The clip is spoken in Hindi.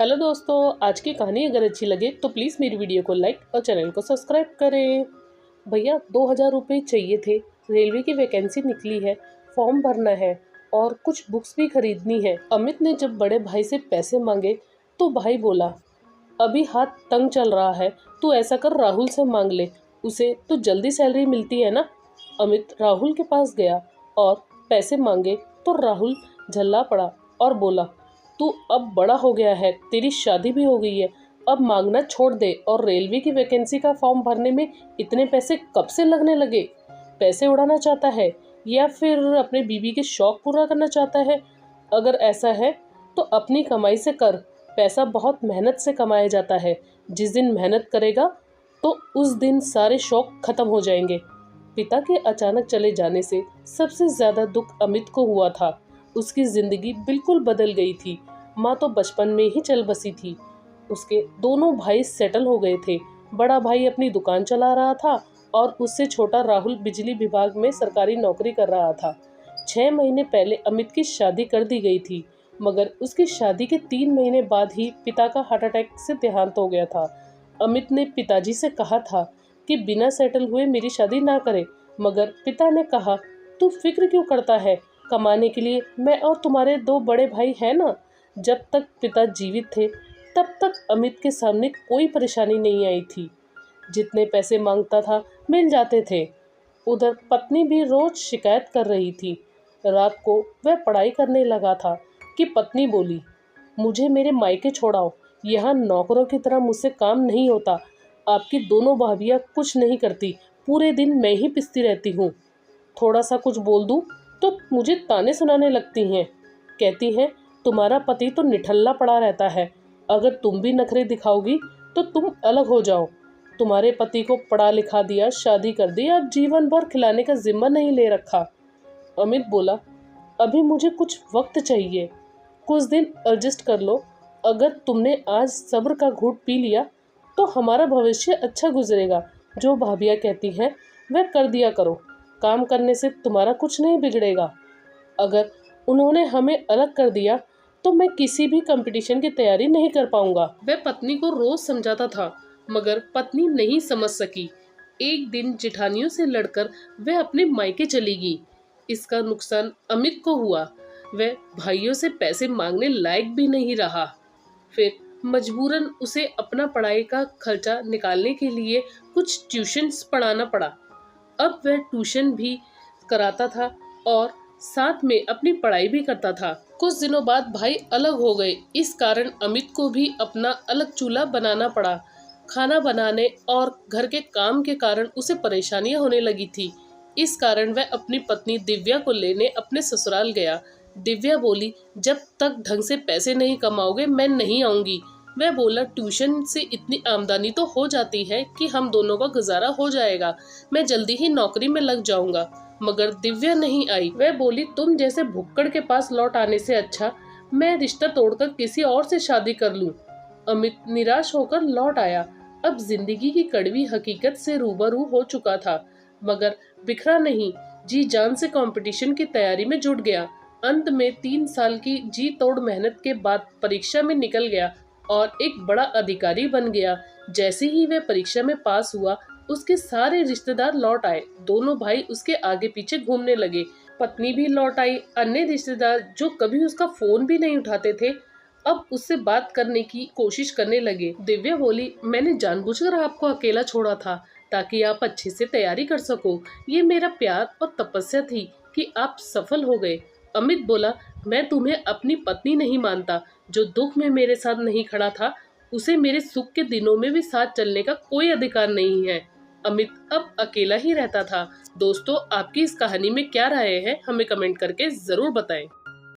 हेलो दोस्तों, आज की कहानी अगर अच्छी लगे तो प्लीज़ मेरी वीडियो को लाइक और चैनल को सब्सक्राइब करें। भैया 2000 रुपये चाहिए थे। रेलवे की वैकेंसी निकली है, फॉर्म भरना है और कुछ बुक्स भी खरीदनी है। अमित ने जब बड़े भाई से पैसे मांगे तो भाई बोला, अभी हाथ तंग चल रहा है, तू ऐसा कर राहुल से मांग ले, उसे तो जल्दी सैलरी मिलती है ना। अमित राहुल के पास गया और पैसे मांगे तो राहुल झल्ला पड़ा और बोला, तू अब बड़ा हो गया है, तेरी शादी भी हो गई है, अब मांगना छोड़ दे। और रेलवे की वैकेंसी का फॉर्म भरने में इतने पैसे कब से लगने लगे? पैसे उड़ाना चाहता है या फिर अपने बीवी के शौक पूरा करना चाहता है? अगर ऐसा है तो अपनी कमाई से कर। पैसा बहुत मेहनत से कमाया जाता है। जिस दिन मेहनत करेगा तो उस दिन सारे शौक खत्म हो जाएंगे। पिता के अचानक चले जाने से सबसे ज्यादा दुख अमित को हुआ था। उसकी जिंदगी बिल्कुल बदल गई थी। माँ तो बचपन में ही चल बसी थी। उसके दोनों भाई सेटल हो गए थे। बड़ा भाई अपनी दुकान चला रहा था और उससे छोटा राहुल बिजली विभाग में सरकारी नौकरी कर रहा था। 6 महीने पहले अमित की शादी कर दी गई थी, मगर उसकी शादी के 3 महीने बाद ही पिता का हार्ट अटैक से देहांत हो गया था। अमित ने पिताजी से कहा था कि बिना सेटल हुए मेरी शादी ना करे, मगर पिता ने कहा, तू फिक्र क्यों करता है, कमाने के लिए मैं और तुम्हारे 2 बड़े भाई हैं ना। जब तक पिता जीवित थे तब तक अमित के सामने कोई परेशानी नहीं आई थी। जितने पैसे मांगता था मिल जाते थे। उधर पत्नी भी रोज शिकायत कर रही थी। रात को वह पढ़ाई करने लगा था कि पत्नी बोली, मुझे मेरे मायके छोड़ाओ, यहाँ नौकरों की तरह मुझसे काम नहीं होता। आपकी दोनों भाभियाँ कुछ नहीं करती, पूरे दिन मैं ही पिसती रहती हूँ। थोड़ा सा कुछ बोल दूँ तो मुझे ताने सुनाने लगती हैं। कहती हैं, तुम्हारा पति तो निठल्ला पड़ा रहता है, अगर तुम भी नखरे दिखाओगी तो तुम अलग हो जाओ। तुम्हारे पति को पढ़ा लिखा दिया, शादी कर दी, अब जीवन भर खिलाने का जिम्मा नहीं ले रखा। अमित बोला, अभी मुझे कुछ वक्त चाहिए, कुछ दिन एडजस्ट कर लो। अगर तुमने आज सब्र का घूंट पी लिया तो हमारा भविष्य अच्छा गुजरेगा। जो भाभियाँ कहती हैं वह कर दिया करो, काम करने से तुम्हारा कुछ नहीं बिगड़ेगा। अगर उन्होंने हमें अलग कर दिया तो मैं किसी भी कंपटीशन की तैयारी नहीं कर पाऊंगा। वह पत्नी को रोज समझाता था, मगर पत्नी नहीं समझ सकी। एक दिन जेठानियों से लड़कर वह अपने मायके चली गई। इसका नुकसान अमित को हुआ। वह भाइयों से पैसे मांगने लायक भी नहीं रहा। फिर मजबूरन उसे अपना पढ़ाई का खर्चा निकालने के लिए कुछ ट्यूशन्स पढ़ाना पड़ा। अब वह ट्यूशन भी कराता था और साथ में अपनी पढ़ाई भी करता था। कुछ दिनों बाद भाई अलग हो गए। इस कारण अमित को भी अपना अलग चूल्हा बनाना पड़ा। खाना बनाने और घर के काम के कारण उसे परेशानियां होने लगी थी। इस कारण वह अपनी पत्नी दिव्या को लेने अपने ससुराल गया। दिव्या बोली, जब तक ढंग से पैसे नहीं कमाओगे मैं नहीं आऊंगी। वह बोला, ट्यूशन से इतनी आमदनी तो हो जाती है कि हम दोनों का गुजारा हो जाएगा, मैं जल्दी ही नौकरी में लग जाऊंगा। मगर दिव्या नहीं आई। वह बोली, तुम जैसे भुक्कड़ के पास लौट आने से अच्छा मैं रिश्ता तोड़कर किसी और से शादी कर लूं। अमित निराश होकर लौट आया। अब जिंदगी की कड़वी हकीकत से रूबरू हो चुका था, मगर बिखरा नहीं, जी जान से कंपटीशन की तैयारी में जुट गया। अंत में 3 साल की जी तोड़ मेहनत के बाद परीक्षा में निकल गया और एक बड़ा अधिकारी बन गया। जैसे ही वह परीक्षा में पास हुआ, उसके सारे रिश्तेदार लौट आए। दोनों भाई उसके आगे पीछे घूमने लगे। पत्नी भी लौट आई। अन्य रिश्तेदार जो कभी उसका फोन भी नहीं उठाते थे, अब उससे बात करने की कोशिश करने लगे। दिव्या बोली, मैंने जानबूझकर आपको अकेला छोड़ा था ताकि आप अच्छे से तैयारी कर सको। ये मेरा प्यार और तपस्या थी कि आप सफल हो गए। अमित बोला, मैं तुम्हें अपनी पत्नी नहीं मानता। जो दुख में मेरे साथ नहीं खड़ा था, उसे मेरे सुख के दिनों में भी साथ चलने का कोई अधिकार नहीं है। अमित अब अकेला ही रहता था। दोस्तों, आपकी इस कहानी में क्या राय है, हमें कमेंट करके जरूर बताएं।